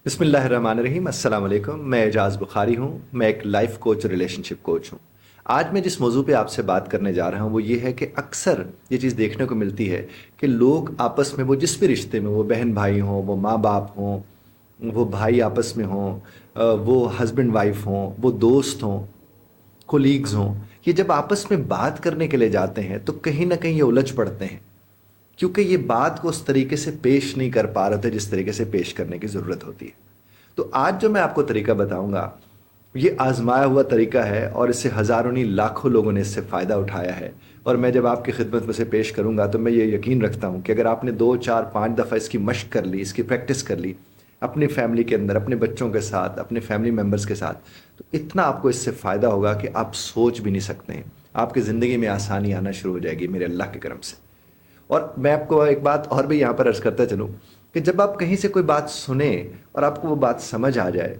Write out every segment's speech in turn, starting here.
बिस्मिल्लाहिर्रहमानिर्रहीम। अस्सलाम वालेकुम। मैं एजाज़ बुखारी हूँ। मैं एक लाइफ कोच, रिलेशनशिप कोच हूँ। आज मैं जिस मौजू पे आपसे बात करने जा रहा हूँ वो ये है कि अक्सर ये चीज़ देखने को मिलती है कि लोग आपस में, वो जिस भी रिश्ते में, वो बहन भाई हों, वो माँ बाप हों, वो भाई आपस में हों, वो हस्बैंड वाइफ हों, वो दोस्त हों, कोलीग्स हों, ये जब आपस में बात करने के लिए जाते हैं तो कहीं ना कहीं ये उलझ पड़ते हैं, क्योंकि ये बात को उस तरीके से पेश नहीं कर पा रहे थे जिस तरीके से पेश करने की ज़रूरत होती है। तो आज जो मैं आपको तरीका बताऊंगा, ये आजमाया हुआ तरीका है और इससे हज़ारों नहीं लाखों लोगों ने इससे फ़ायदा उठाया है। और मैं जब आपकी खिदमत में से पेश करूंगा तो मैं ये यकीन रखता हूँ कि अगर आपने 2 4 5 दफ़ा इसकी मशक कर ली, इसकी प्रैक्टिस कर ली अपनी फैमिली के अंदर, अपने बच्चों के साथ, अपने फैमिली मेम्बर्स के साथ, तो इतना आपको इससे फ़ायदा होगा कि आप सोच भी नहीं सकते हैं। आपकी ज़िंदगी में आसानी आना शुरू हो जाएगी मेरे अल्लाह के करम से। और मैं आपको एक बात और भी यहाँ पर अर्ज करता चलूँ कि जब आप कहीं से कोई बात सुने और आपको वो बात समझ आ जाए,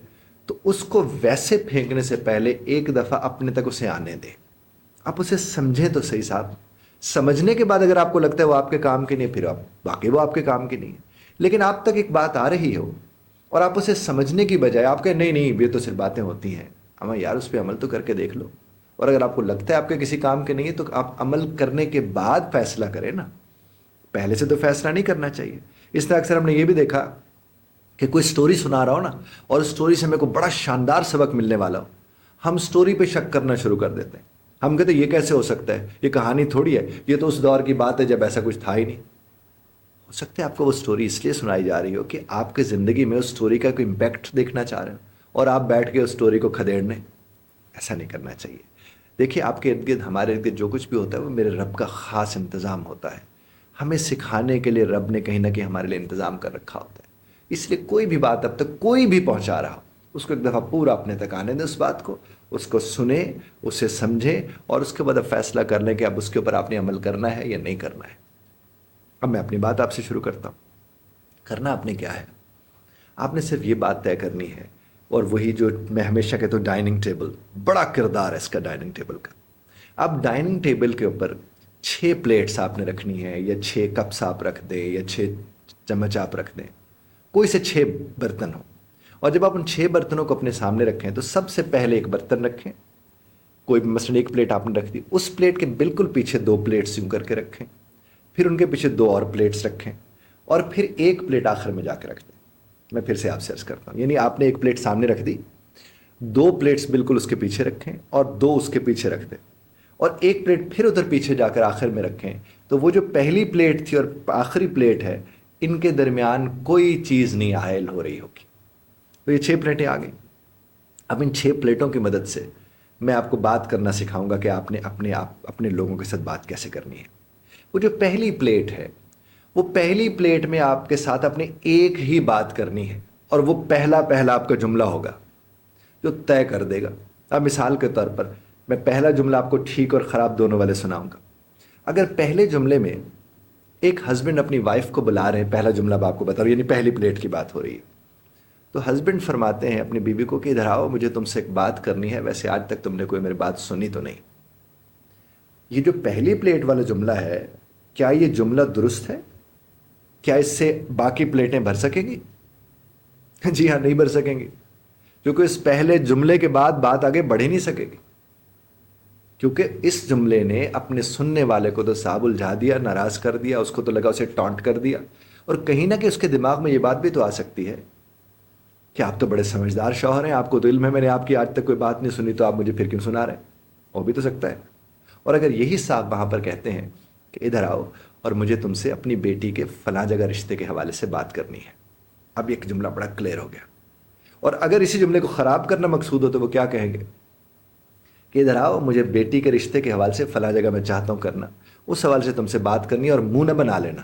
तो उसको वैसे फेंकने से पहले एक दफ़ा अपने तक उसे आने दें। आप उसे समझें तो सही साहब। समझने के बाद अगर आपको लगता है वो आपके काम की नहीं, फिर आप बाकी वो आपके काम की नहीं है। लेकिन आप तक एक बात आ रही हो और आप उसे समझने की बजाय आप कहें नहीं नहीं ये तो सिर्फ बातें होती हैं, अमा यार उस पर अमल तो करके देख लो। और अगर आपको लगता है आपके किसी काम के नहीं है तो आप अमल करने के बाद फैसला करें ना, पहले से तो फैसला नहीं करना चाहिए। इसलिए अक्सर हमने ये भी देखा कि कोई स्टोरी सुना रहा हो ना, और स्टोरी से मेरे को बड़ा शानदार सबक मिलने वाला हो, हम स्टोरी पे शक करना शुरू कर देते हैं। हम कहते हैं ये कैसे हो सकता है, ये कहानी थोड़ी है, ये तो उस दौर की बात है जब ऐसा कुछ था ही नहीं। हो सकता है आपको वो स्टोरी इसलिए सुनाई जा रही हो कि आपकी ज़िंदगी में उस स्टोरी का कोई इम्पैक्ट देखना चाह रहे हो और आप बैठ के उस स्टोरी को खदेड़ने। ऐसा नहीं करना चाहिए। देखिए, आपके इर्द गिर्द, हमारे इर्द गिर्द जो कुछ भी होता है वो मेरे रब का ख़ास इंतज़ाम होता है। हमें सिखाने के लिए रब ने कहीं ना कहीं हमारे लिए इंतज़ाम कर रखा होता है। इसलिए कोई भी बात अब तक कोई भी पहुंचा रहा हो, उसको एक दफ़ा पूरा अपने तक आने दें उस बात को, उसको सुने, उसे समझें और उसके बाद अब फैसला कर लें कि अब उसके ऊपर आपने अमल करना है या नहीं करना है। अब मैं अपनी बात आपसे शुरू करता हूँ। करना आपने क्या है, आपने सिर्फ ये बात तय करनी है, और वही जो मैं हमेशा कहता हूँ, डाइनिंग टेबल, बड़ा किरदार है इसका डाइनिंग टेबल का। अब डाइनिंग टेबल के ऊपर 6 प्लेट्स आपने रखनी है, या 6 कप्स आप रख दें, या 6 चम्मच आप रख दें, कोई से 6 बर्तन हो। और जब आप उन 6 बर्तनों को अपने सामने रखें तो सबसे पहले एक बर्तन रखें। कोई मसलन एक प्लेट आपने रख दी, उस प्लेट के बिल्कुल पीछे 2 प्लेट्स यूं करके रखें, फिर उनके पीछे 2 और प्लेट्स रखें, और फिर एक प्लेट आखिर में जाकर रख दें। मैं फिर से आपसे अर्ज करता हूँ, यानी आपने एक प्लेट सामने रख दी, 2 प्लेट्स बिल्कुल उसके पीछे रखें और 2 उसके पीछे रख दें, और एक प्लेट फिर उधर पीछे जाकर आखिर में रखें। तो वो जो पहली प्लेट थी और आखिरी प्लेट है, इनके दरमियान कोई चीज़ नहीं हायल हो रही होगी। तो ये 6 प्लेटें आ गई। अब इन 6 प्लेटों की मदद से मैं आपको बात करना सिखाऊंगा कि आपने अपने लोगों के साथ बात कैसे करनी है। वो जो पहली प्लेट है, वो पहली प्लेट में आपके साथ अपने एक ही बात करनी है, और वो पहला पहला आपका जुमला होगा जो तय कर देगा। अब मिसाल के तौर पर मैं पहला जुमला आपको ठीक और ख़राब दोनों वाले सुनाऊंगा। अगर पहले जुमले में एक हस्बैंड अपनी वाइफ को बुला रहे हैं, पहला जुमला मैं आपको बता रहा हूँ, यानी पहली प्लेट की बात हो रही है, तो हस्बैंड फरमाते हैं अपनी बीवी को कि इधर आओ, मुझे तुमसे एक बात करनी है, वैसे आज तक तुमने कोई मेरी बात सुनी तो नहीं। ये जो पहली प्लेट वाला जुमला है, क्या ये जुमला दुरुस्त है? क्या इससे बाकी प्लेटें भर सकेंगी? जी हाँ, नहीं भर सकेंगी, क्योंकि इस पहले जुमले के बाद बात आगे बढ़ ही नहीं सकेगी। क्योंकि इस जुमले ने अपने सुनने वाले को तो साहब उलझा दिया, नाराज कर दिया, उसको तो लगा उसे टॉन्ट कर दिया, और कहीं ना कहीं उसके दिमाग में ये बात भी तो आ सकती है कि आप तो बड़े समझदार शौहर हैं, आपको तो इल्म है, मैंने आपकी आज तक कोई बात नहीं सुनी, तो आप मुझे फिर क्यों सुना रहे हैं? वो भी तो सकता है। और अगर यही साहब वहाँ पर कहते हैं कि इधर आओ और मुझे तुमसे अपनी बेटी के फलां जगह रिश्ते के हवाले से बात करनी है, अब एक जुमला बड़ा क्लियर हो गया। और अगर इसी जुमले को ख़राब करना मकसूद हो तो वो क्या कहेंगे कि इधर आओ, मुझे बेटी के रिश्ते के हवाले से फलां जगह मैं चाहता हूँ करना, उस हवाले से तुमसे बात करनी है, और मुंह न बना लेना।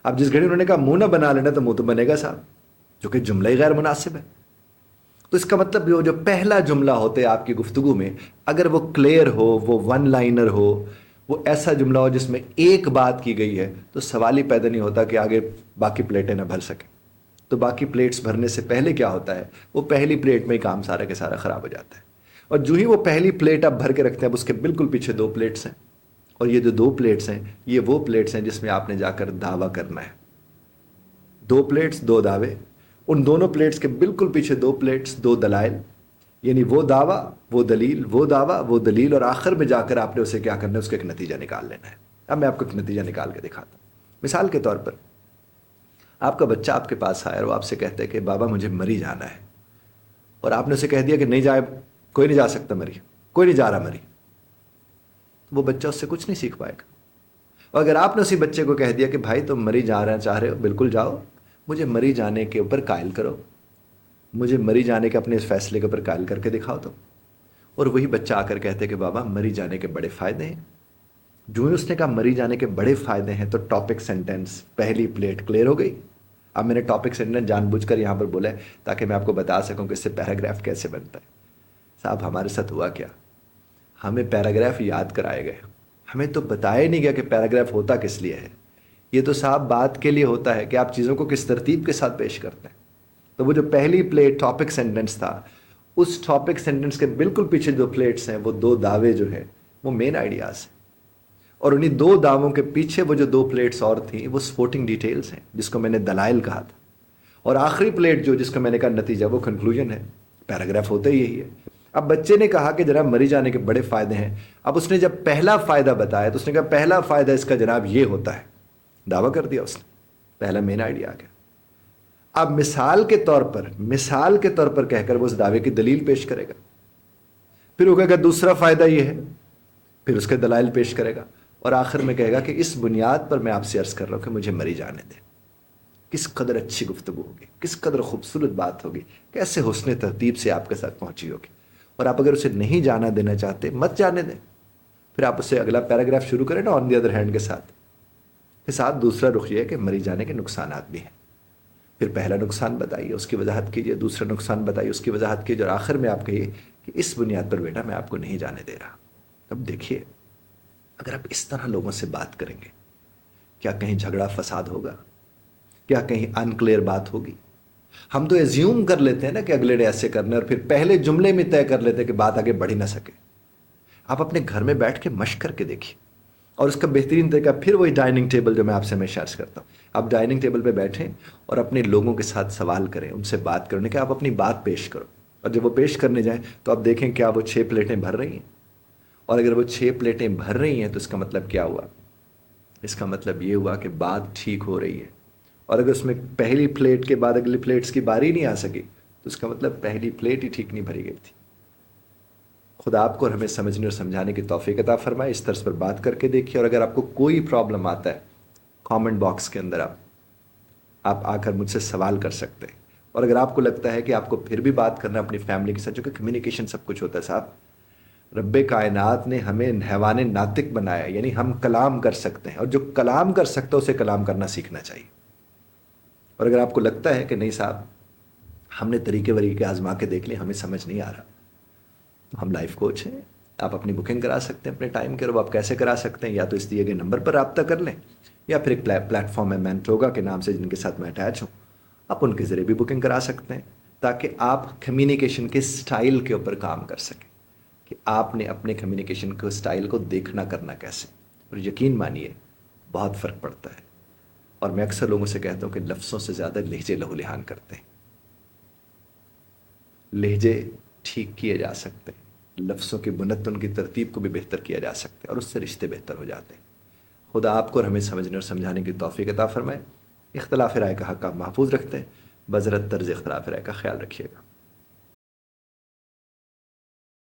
अब जिस घड़ी उन्होंने कहा मुंह न बना लेना, तो मुंह तो बनेगा साहब, जो कि जुमला ही गैर मुनासिब है। तो इसका मतलब वो जो पहला जुमला होता है आपकी गुफ्तगू में, अगर वो क्लियर हो, वो वन लाइनर हो, वो ऐसा जुमला हो जिसमें एक बात की गई है, तो सवाल ही पैदा नहीं होता कि आगे बाकी प्लेटें ना भर सकें। तो बाकी प्लेट्स भरने से पहले क्या होता है, वो पहली प्लेट में ही काम सारा के सारा ख़राब हो जाता है। और जो ही वो पहली प्लेट आप भर के रखते हैं, उसके बिल्कुल पीछे 2 प्लेट्स हैं, और ये जो 2 प्लेट्स हैं, ये वो प्लेट्स हैं जिसमें आपने जाकर दावा करना है। 2 प्लेट्स 2 दावे, ان دونوں پلیٹس کے بالکل پیچھے دو پلیٹس، دو دلائل، یعنی وہ دعویٰ وہ دلیل، وہ دعویٰ وہ دلیل، اور آخر میں جا کر آپ نے اسے کیا کرنا ہے، اس کا ایک نتیجہ نکال لینا ہے۔ اب میں آپ کو ایک نتیجہ نکال کے دکھاتا ہوں۔ مثال کے طور پر آپ کا بچہ آپ کے پاس آیا اور وہ آپ سے کہتا ہے کہ بابا مجھے مری جانا ہے، اور آپ نے اسے کہہ دیا کہ نہیں جائے، کوئی نہیں جا سکتا مری، کوئی نہیں جا رہا مری، تو وہ بچہ اس سے کچھ نہیں سیکھ پائے گا۔ اور اگر آپ نے اسی بچے کو کہہ دیا کہ بھائی تم مری جا رہا چاہ رہے ہو، بالکل جاؤ، مجھے مری جانے کے اوپر قائل کرو، مجھے مری جانے کے اپنے اس فیصلے کے اوپر قائل کر کے دکھاؤ تو، اور وہی بچہ آ کر کہتے کہ بابا مری جانے کے بڑے فائدے ہیں۔ جو ہی اس نے کہا مری جانے کے بڑے فائدے ہیں تو ٹاپک سینٹنس پہلی پلیٹ کلیئر ہو گئی۔ اب میں نے ٹاپک سینٹنس جان بوجھ کر یہاں پر بولا ہے تاکہ میں آپ کو بتا سکوں کہ اس سے پیراگراف کیسے بنتا ہے۔ صاحب ہمارے ساتھ ہوا کیا، ہمیں پیراگراف یاد کرائے گئے، ہمیں تو بتایا نہیں گیا کہ پیراگراف ہوتا کس لیے ہے۔ یہ تو صاحب بات کے لیے ہوتا ہے کہ آپ چیزوں کو کس ترتیب کے ساتھ پیش کرتے ہیں۔ تو وہ جو پہلی پلیٹ ٹاپک سینٹنس تھا، اس ٹاپک سینٹنس کے بالکل پیچھے جو پلیٹس ہیں وہ دو دعوے جو ہیں وہ مین آئیڈیاز ہیں، اور انہی دو دعووں کے پیچھے وہ جو دو پلیٹس اور تھیں وہ سپورٹنگ ڈیٹیلز ہیں جس کو میں نے دلائل کہا تھا، اور آخری پلیٹ جو جس کو میں نے کہا نتیجہ، وہ کنکلوژن ہے۔ پیراگراف ہوتا ہی یہی ہے۔ اب بچے نے کہا کہ جناب مری جانے کے بڑے فائدے ہیں، اب اس نے جب پہلا فائدہ بتایا تو اس نے کہا پہلا فائدہ اس کا جناب یہ ہوتا ہے، دعویٰ کر دیا اس نے، پہلا مین آئیڈیا آ گیا۔ اب مثال کے طور پر کہہ کر وہ اس دعوے کی دلیل پیش کرے گا، پھر وہ کہے گا دوسرا فائدہ یہ ہے، پھر اس کے دلائل پیش کرے گا، اور آخر میں کہے گا کہ اس بنیاد پر میں آپ سے عرض کر رہا ہوں کہ مجھے مری جانے دیں۔ کس قدر اچھی گفتگو ہوگی، کس قدر خوبصورت بات ہوگی، کیسے حسن ترتیب سے آپ کے ساتھ پہنچی ہوگی۔ اور آپ اگر اسے نہیں جانا دینا چاہتے، مت جانے دیں، پھر آپ اسے اگلا پیراگراف شروع کریں نا آن دی ادر ہینڈ کے ساتھ دوسرا رخ یہ ہے کہ مری جانے کے نقصانات بھی ہیں۔ پھر پہلا نقصان بتائیے، اس کی وضاحت کیجیے، دوسرا نقصان بتائیے، اس کی وضاحت کیجیے، اور آخر میں آپ کہیے کہ اس بنیاد پر بیٹا میں آپ کو نہیں جانے دے رہا۔ اب دیکھیے اگر آپ اس طرح لوگوں سے بات کریں گے، کیا کہیں جھگڑا فساد ہوگا؟ کیا کہیں انکلیئر بات ہوگی؟ ہم تو ایزیوم کر لیتے ہیں نا کہ اگلے نے ایسے کرنا ہے، اور پھر پہلے جملے میں طے کر لیتے ہیں کہ بات آگے بڑھ ہی نہ سکے۔ آپ اپنے گھر میں بیٹھ کے مشق کر کے دیکھیے، اور اس کا بہترین طریقہ پھر وہی ڈائننگ ٹیبل جو میں آپ سے ہمیشہ عرض کرتا ہوں، آپ ڈائننگ ٹیبل پہ بیٹھیں اور اپنے لوگوں کے ساتھ سوال کریں، ان سے بات کرنے کہ آپ اپنی بات پیش کرو، اور جب وہ پیش کرنے جائیں تو آپ دیکھیں کیا وہ 6 پلیٹیں بھر رہی ہیں، اور اگر وہ 6 پلیٹیں بھر رہی ہیں تو اس کا مطلب کیا ہوا؟ اس کا مطلب یہ ہوا کہ بات ٹھیک ہو رہی ہے۔ اور اگر اس میں پہلی پلیٹ کے بعد اگلی پلیٹس کی باری نہیں آ سکی تو اس کا مطلب پہلی پلیٹ ہی ٹھیک نہیں بھری گئی تھی۔ خدا آپ کو اور ہمیں سمجھنے اور سمجھانے کی توفیق عطا فرمائے۔ اس طرز پر بات کر کے دیکھیے، اور اگر آپ کو کوئی پرابلم آتا ہے کامنٹ باکس کے اندر آپ آ کر مجھ سے سوال کر سکتے ہیں، اور اگر آپ کو لگتا ہے کہ آپ کو پھر بھی بات کرنا اپنی فیملی کے ساتھ، جو کہ کمیونیکیشن سب کچھ ہوتا ہے صاحب، رب کائنات نے ہمیں حیوان ناطق بنایا، یعنی ہم کلام کر سکتے ہیں، اور جو کلام کر سکتا ہے اسے کلام کرنا سیکھنا چاہیے۔ اور اگر آپ کو لگتا ہے کہ نہیں صاحب ہم نے طریقے آزما کے دیکھ لیں، ہمیں سمجھ نہیں آ رہا، تو ہم لائف کوچ ہیں، آپ اپنی بکنگ کرا سکتے ہیں اپنے ٹائم کے، اور آپ کیسے کرا سکتے ہیں؟ یا تو اس دیے گئے نمبر پر رابطہ کر لیں، یا پھر ایک پلیٹ فارم ہے مینٹوگا کے نام سے جن کے ساتھ میں اٹیچ ہوں، آپ ان کے ذریعے بھی بکنگ کرا سکتے ہیں، تاکہ آپ کمیونیکیشن کے سٹائل کے اوپر کام کر سکیں کہ آپ نے اپنے کمیونیکیشن کے سٹائل کو دیکھنا کرنا کیسے۔ اور یقین مانیے بہت فرق پڑتا ہے، اور میں اکثر لوگوں سے کہتا ہوں کہ لفظوں سے زیادہ لہجے لہو لہان کرتے ہیں۔ لہجے ٹھیک کیے جا سکتے ہیں، لفظوں کی بنت ان کی ترتیب کو بھی بہتر کیا جا سکتا ہے، اور اس سے رشتے بہتر ہو جاتے ہیں۔ خدا آپ کو اور ہمیں سمجھنے اور سمجھانے کی توفیق عطا فرمائے۔ اختلاف رائے کا حق آپ محفوظ رکھتے ہیں، بذرت طرز اختلاف رائے کا خیال رکھیے گا۔